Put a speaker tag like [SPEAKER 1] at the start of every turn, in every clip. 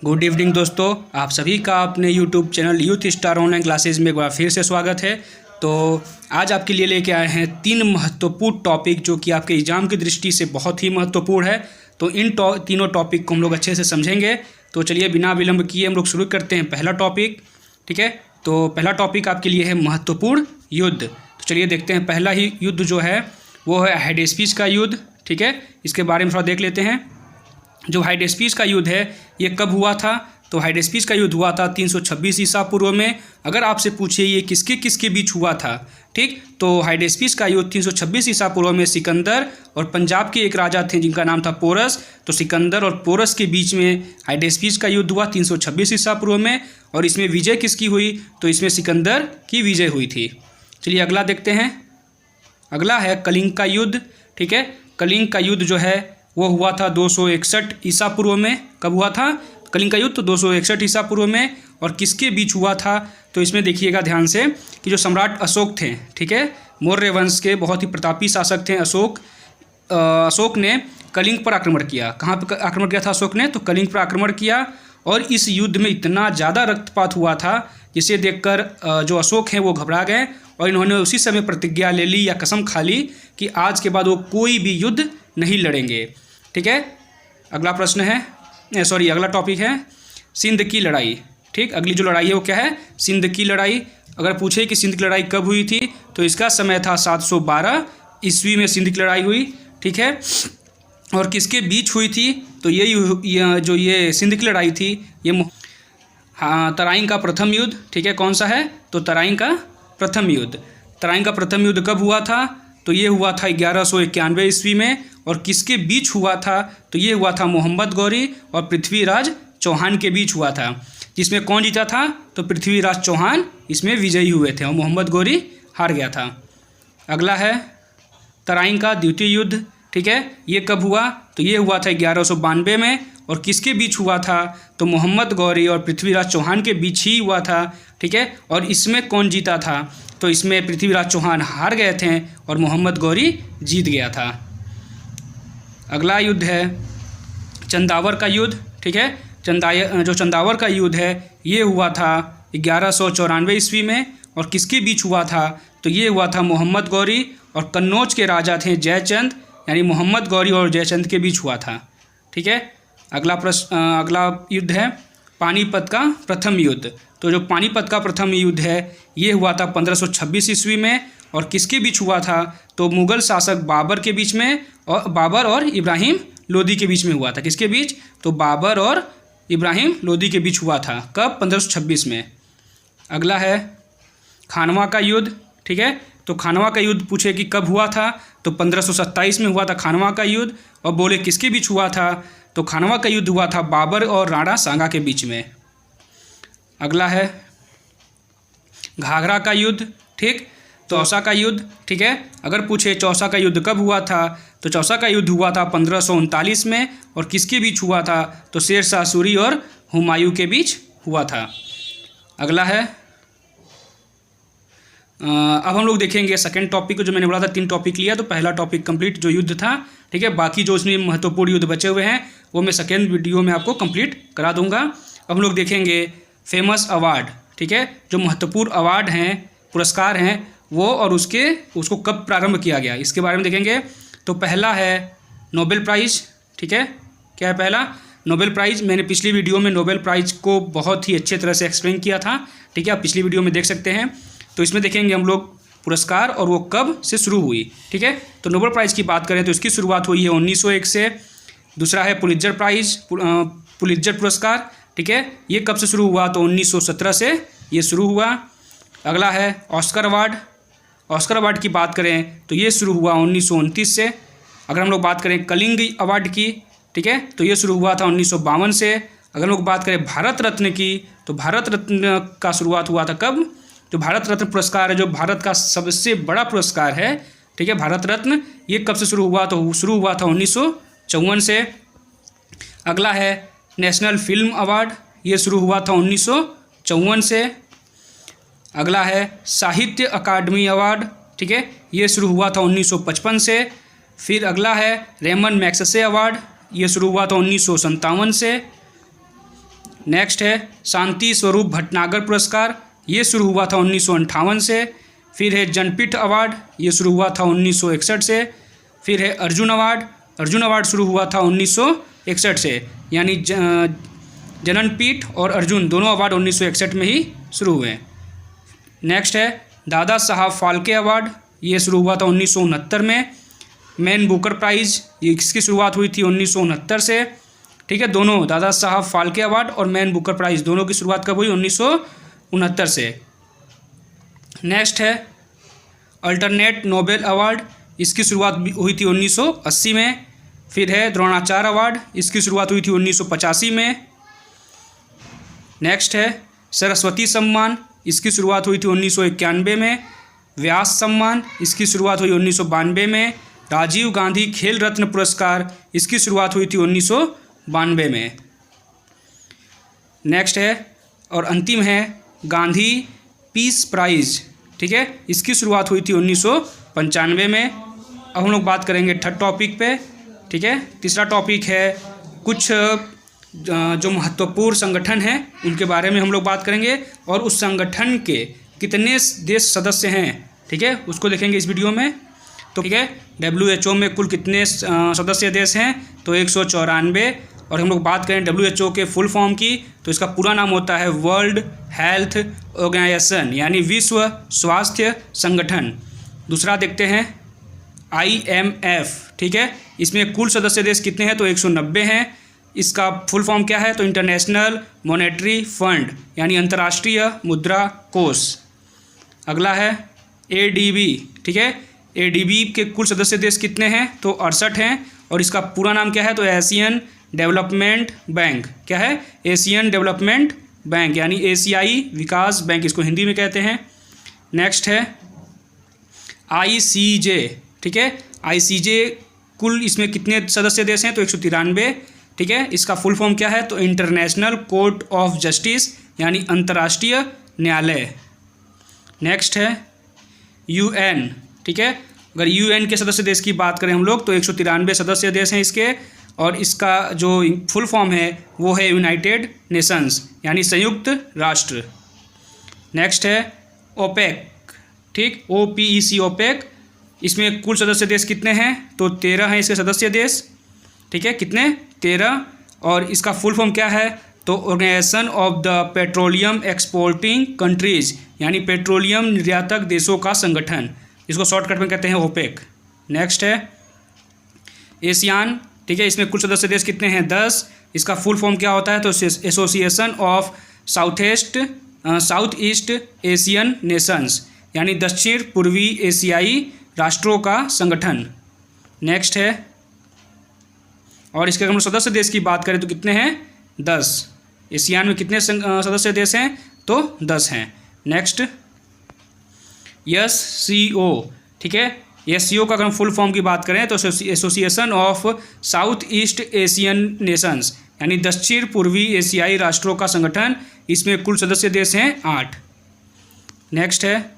[SPEAKER 1] Good evening दोस्तों, आप सभी का अपने YouTube channel youth star online classes में एक बार फिर से स्वागत है। तो आज आपके लिए लेके आए हैं 3 महत्वपूर्ण टॉपिक जो कि आपके एग्ज़ाम की दृष्टि से बहुत ही महत्वपूर्ण है। तो इन तीनों टॉपिक को हम लोग अच्छे से समझेंगे। तो चलिए बिना विलंब किए हम लोग शुरू करते हैं पहला टॉपिक। ठीक है, तो पहला टॉपिक आपके लिए है महत्वपूर्ण युद्ध। तो चलिए देखते हैं पहला ही युद्ध जो है वो है हाइडेस्पीस का युद्ध। ठीक है, इसके बारे में थोड़ा देख लेते हैं। जो हाइडेस्पीस का युद्ध है ये कब हुआ था? तो हाइडेस्पीस का युद्ध हुआ था 326 ईसा पूर्व में। अगर आपसे पूछे ये किसके किसके बीच हुआ था, ठीक, तो हाइडेस्पीस का युद्ध 326 ईसा पूर्व में सिकंदर और पंजाब के एक राजा थे जिनका नाम था पोरस। तो सिकंदर और पोरस के बीच में हाइडेस्पीस का युद्ध हुआ 326 ईसा पूर्व में। और इसमें विजय किसकी हुई? तो इसमें सिकंदर की विजय हुई थी। चलिए अगला देखते हैं। अगला है कलिंग का युद्ध। ठीक है, कलिंग का युद्ध जो है वो हुआ था 261 ईसा पूर्व में। कब हुआ था कलिंग का युद्ध? तो 261 ईसा पूर्व में। और किसके बीच हुआ था? तो इसमें देखिएगा ध्यान से कि जो सम्राट अशोक थे, ठीक है, मौर्य वंश के बहुत ही प्रतापी शासक थे अशोक ने कलिंग पर आक्रमण किया। कहाँ पर आक्रमण किया था अशोक ने? तो कलिंग पर आक्रमण किया। और इस युद्ध में इतना ज़्यादा रक्तपात हुआ था जिसे देखकर जो अशोक हैं वो घबरा गए और इन्होंने उसी समय प्रतिज्ञा ले ली या कसम खा ली कि आज के बाद वो कोई भी युद्ध नहीं लड़ेंगे। ठीक है, अगला प्रश्न है अगला टॉपिक है सिंध की लड़ाई। ठीक, अगली जो लड़ाई है वो क्या है? सिंध की लड़ाई। अगर पूछे कि सिंध की लड़ाई कब हुई थी तो इसका समय था 712 ईस्वी में सिंध की लड़ाई हुई। ठीक है, और किसके बीच हुई थी? तो ये सिंध की लड़ाई थी ये तराइन का प्रथम युद्ध। ठीक है, कौन सा है? तो तराइन का प्रथम युद्ध। तराइन का प्रथम युद्ध कब हुआ था? तो ये हुआ था 1191 ईस्वी में। और किसके बीच हुआ था? तो ये हुआ था मोहम्मद गौरी और पृथ्वीराज चौहान के बीच हुआ था। जिसमें कौन जीता था? तो पृथ्वीराज चौहान इसमें विजयी हुए थे और मोहम्मद गौरी हार गया था। अगला है तराइन का द्वितीय युद्ध। ठीक है, ये कब हुआ? तो ये हुआ था 1192 में। और किसके बीच हुआ था? तो मोहम्मद गौरी और पृथ्वीराज चौहान के बीच ही हुआ था। ठीक है, और इसमें कौन जीता था? तो इसमें पृथ्वीराज चौहान हार गए थे और मोहम्मद गौरी जीत गया था। अगला युद्ध है चंदावर का युद्ध। ठीक है, जो चंदावर का युद्ध है ये हुआ था 1194 ईस्वी में। और किसके बीच हुआ था? तो ये हुआ था मोहम्मद गौरी और कन्नौज के राजा थे जयचंद, यानी मोहम्मद गौरी और जयचंद के बीच हुआ था। ठीक है, अगला युद्ध है पानीपत का प्रथम युद्ध। तो जो पानीपत का प्रथम युद्ध है ये हुआ था 1526 ईस्वी में। और किसके बीच हुआ था? तो मुग़ल शासक बाबर के बीच में और बाबर और इब्राहिम लोदी के बीच में हुआ था। किसके बीच? तो बाबर और इब्राहिम लोदी के बीच हुआ था। कब? 1526 में। अगला है खानवा का युद्ध। ठीक है, तो खानवा का युद्ध पूछे कि कब हुआ था? तो 1527 में हुआ था खानवा का युद्ध। और बोले किसके बीच हुआ था? तो खानवा का युद्ध हुआ था बाबर और राणा सांगा के बीच में। अगला है घाघरा का युद्ध। ठीक, चौसा का युद्ध। ठीक है, अगर पूछे चौसा का युद्ध कब हुआ था? तो चौसा का युद्ध हुआ था 1539 में। और किसके बीच हुआ था? तो शेरशाह सूरी और हुमायूं के बीच हुआ था। अगला है अब हम लोग देखेंगे सेकंड टॉपिक को। जो मैंने बोला था 3 टॉपिक लिया, तो पहला टॉपिक कंप्लीट जो युद्ध था। ठीक है, बाकी जो उसमें महत्वपूर्ण युद्ध बचे हुए हैं वो मैं सेकेंड वीडियो में आपको कंप्लीट करा दूंगा। अब हम लोग देखेंगे फेमस अवार्ड। ठीक है, जो महत्वपूर्ण अवार्ड हैं, पुरस्कार हैं वो, और उसको कब प्रारंभ किया गया इसके बारे में देखेंगे। तो पहला है नोबेल प्राइज़। ठीक है, क्या है पहला? Nobel prize. मैंने पिछली वीडियो में नोबेल प्राइज़ को बहुत ही अच्छे तरह से एक्सप्लेन किया था। ठीक है, आप पिछली वीडियो में देख सकते हैं। तो इसमें देखेंगे हम लोग पुरस्कार और वो कब से शुरू हुई। ठीक है, तो नोबेल प्राइज़ की बात करें तो इसकी शुरुआत हुई है 1901 से। दूसरा है पुलित्ज़र प्राइज़, पुलित्ज़र पुरस्कार। ठीक है, ये कब से शुरू हुआ? तो 1917 से ये शुरू हुआ। अगला है ऑस्कर अवार्ड। ऑस्कर अवार्ड की बात करें तो ये शुरू हुआ 1929 से। अगर हम लोग बात करें कलिंग अवार्ड की, ठीक है, तो ये शुरू हुआ था 1952 से। अगर हम लोग बात करें भारत रत्न की, तो भारत रत्न का शुरुआत हुआ था कब? जो भारत रत्न पुरस्कार है, जो भारत का सबसे बड़ा पुरस्कार है, ठीक है, भारत रत्न, ये कब से शुरू हुआ? तो शुरू हुआ था 1954 से। अगला है नेशनल फिल्म अवार्ड। ये शुरू हुआ था 1954 से। अगला है साहित्य अकादमी अवार्ड। ठीक है, ये शुरू हुआ था 1955 से। फिर अगला है रेमन मैग्सेसे अवार्ड। ये शुरू हुआ था 1957 से। नेक्स्ट है शांति स्वरूप भटनागर पुरस्कार, ये शुरू हुआ था 1958 से। फिर है जनपीठ अवार्ड, ये शुरू हुआ था 1961 से। फिर है अर्जुन अवार्ड शुरू हुआ था 1961 से, यानी जननपीठ और अर्जुन दोनों अवार्ड 1961 में ही शुरू हुए। नेक्स्ट है दादा साहब फाल्के अवार्ड, ये शुरू हुआ था 1969 में। मैन बुकर प्राइज़, ये इसकी शुरुआत हुई थी 1969 से, ठीक है। दोनों दादा साहब फाल्के अवार्ड और मैन बुकर प्राइज़ दोनों की शुरुआत कब हुई? 1969 से। नेक्स्ट है अल्टरनेट नोबेल अवार्ड, इसकी शुरुआत हुई थी 1980 में। फिर है द्रोणाचार्य अवार्ड, इसकी शुरुआत हुई थी 1985 में। नेक्स्ट है सरस्वती सम्मान, इसकी शुरुआत हुई थी 1991 में। व्यास सम्मान, इसकी शुरुआत हुई 1992 में। राजीव गांधी खेल रत्न पुरस्कार, इसकी शुरुआत हुई थी 1992 में। नेक्स्ट है और अंतिम है गांधी पीस प्राइज़, ठीक है, इसकी शुरुआत हुई थी 1995 में। अब हम लोग बात करेंगे थर्ड टॉपिक पे, ठीक है। तीसरा टॉपिक है कुछ जो महत्वपूर्ण संगठन हैं उनके बारे में हम लोग बात करेंगे और उस संगठन के कितने देश सदस्य हैं, ठीक है, उसको देखेंगे इस वीडियो में। तो ठीक है, WHO में कुल कितने सदस्य देश हैं? तो 194। और हम लोग बात करें WHO के फुल फॉर्म की, तो इसका पूरा नाम होता है वर्ल्ड हेल्थ ऑर्गेनाइजेशन, यानी विश्व स्वास्थ्य संगठन। दूसरा देखते हैं IMF, ठीक है, इसमें कुल सदस्य देश कितने हैं? तो 190 हैं। इसका फुल फॉर्म क्या है? तो इंटरनेशनल मॉनेटरी फंड, यानी अंतर्राष्ट्रीय मुद्रा कोष। अगला है ADB, ठीक है, ADB के कुल सदस्य देश कितने हैं? तो 68 हैं। और इसका पूरा नाम क्या है? तो एशियन डेवलपमेंट बैंक। क्या है? एशियन डेवलपमेंट बैंक, यानी एशियाई विकास बैंक इसको हिंदी में कहते हैं। नेक्स्ट है ICJ, ठीक है, ICJ कुल इसमें कितने सदस्य देश हैं? तो 193, ठीक है। इसका फुल फॉर्म क्या है? तो इंटरनेशनल कोर्ट ऑफ जस्टिस, यानी अंतर्राष्ट्रीय न्यायालय। नेक्स्ट है UN, ठीक है। अगर UN के सदस्य देश की बात करें हम लोग तो 193 सदस्य देश हैं इसके, और इसका जो फुल फॉर्म है वो है यूनाइटेड नेशंस, यानी संयुक्त राष्ट्र। नेक्स्ट है OPEC, ठीक, OPEC OPEC, इसमें कुल सदस्य देश कितने हैं? तो 13 हैं इसके सदस्य देश, ठीक है, कितने? 13। और इसका फुल फॉर्म क्या है? तो organisation of the petroleum exporting countries, यानी पेट्रोलियम निर्यातक देशों का संगठन, इसको शॉर्टकट में कहते हैं OPEC। नेक्स्ट है एशियान, ठीक है, इसमें कुल सदस्य देश कितने हैं? 10। इसका फुल फॉर्म क्या होता है? तो association of south east Asian Nations, यानी दक्षिण पूर्वी एशियाई राष्ट्रों का संगठन। नेक्स्ट है, और इसके अगर हम सदस्य देश की बात करें तो कितने हैं? 10। एशियान में कितने सदस्य देश हैं? तो 10 हैं। नेक्स्ट SCO, ठीक है, SCO का अगर हम फुल फॉर्म की बात करें तो association of south east Asian Nations, यानी दक्षिण पूर्वी एशियाई राष्ट्रों का संगठन, इसमें कुल सदस्य देश हैं 8। नेक्स्ट है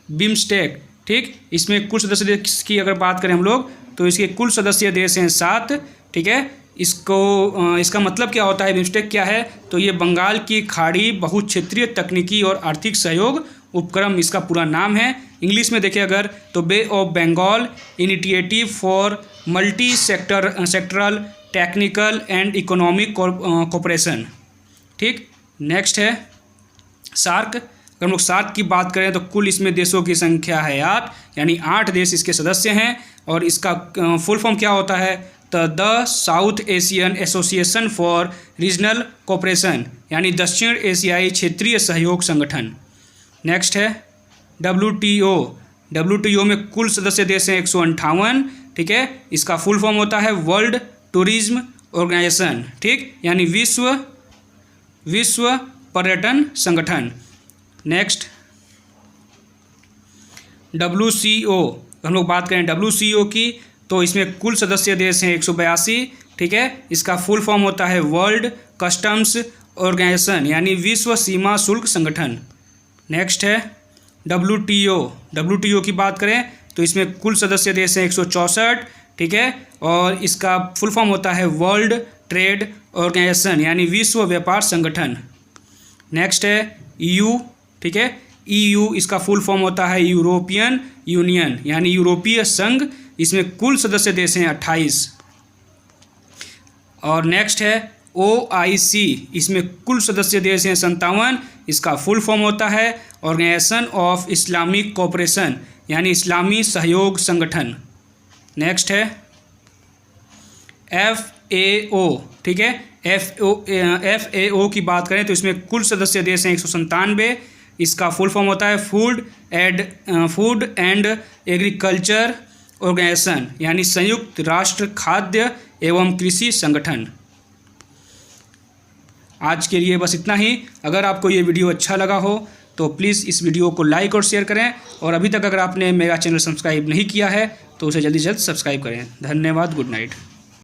[SPEAKER 1] बिम्स्टेक, ठीक, इसमें कुल सदस्य देश की अगर बात करें हम लोग तो इसके कुल सदस्य देश हैं 7, ठीक है। इसका मतलब क्या होता है? बिम्स्टेक क्या है? तो ये बंगाल की खाड़ी बहुक्षेत्रीय तकनीकी और आर्थिक सहयोग उपक्रम इसका पूरा नाम है। इंग्लिश में देखिए अगर तो bay of Bengal initiative for multi sectoral technical and economic cooperation, ठीक। नेक्स्ट है सार्क। अगर हम लोग सार्क की बात करें तो कुल इसमें देशों की संख्या है 8, यानी 8 देश इसके सदस्य हैं। और इसका फुल फॉर्म क्या होता है? तो the south Asian association for regional cooperation, यानी दक्षिण एशियाई क्षेत्रीय सहयोग संगठन। नेक्स्ट है WTO में कुल सदस्य देश हैं 158, ठीक है। इसका फुल फॉर्म होता है वर्ल्ड टूरिज्म ऑर्गेनाइजेशन, ठीक, यानी विश्व पर्यटन संगठन। नेक्स्ट WCO, हम लोग बात करें WCO की तो इसमें कुल सदस्य देश हैं 182, ठीक है। इसका फुल फॉर्म होता है वर्ल्ड कस्टम्स ऑर्गेनाइजेशन, यानी विश्व सीमा शुल्क संगठन। नेक्स्ट है WTO की बात करें तो इसमें कुल सदस्य देश हैं 164, ठीक है। और इसका फुल फॉर्म होता है वर्ल्ड ट्रेड ऑर्गेनाइजेशन यानी विश्व व्यापार संगठन। नेक्स्ट है EU, ठीक है। EU इसका फुल फॉर्म होता है यूरोपियन यूनियन यानी यूरोपीय संघ। इसमें कुल सदस्य देश हैं 28। और नेक्स्ट है OIC, इसमें कुल सदस्य देश हैं 57। इसका फुल फॉर्म होता है ऑर्गेनाइजेशन ऑफ इस्लामिक कोऑपरेशन यानी इस्लामी सहयोग संगठन। नेक्स्ट है FAO, ठीक है। FAO की बात करें तो इसमें कुल सदस्य देश हैं 197। इसका फुल फॉर्म होता है फूड एंड एग्रीकल्चर ऑर्गेनाइजेशन यानी संयुक्त राष्ट्र खाद्य एवं कृषि संगठन। आज के लिए बस इतना ही। अगर आपको ये वीडियो अच्छा लगा हो तो प्लीज़ इस वीडियो को लाइक और शेयर करें, और अभी तक अगर आपने मेरा चैनल सब्सक्राइब नहीं किया है तो उसे जल्दी से जल्द सब्सक्राइब करें। धन्यवाद। Good night.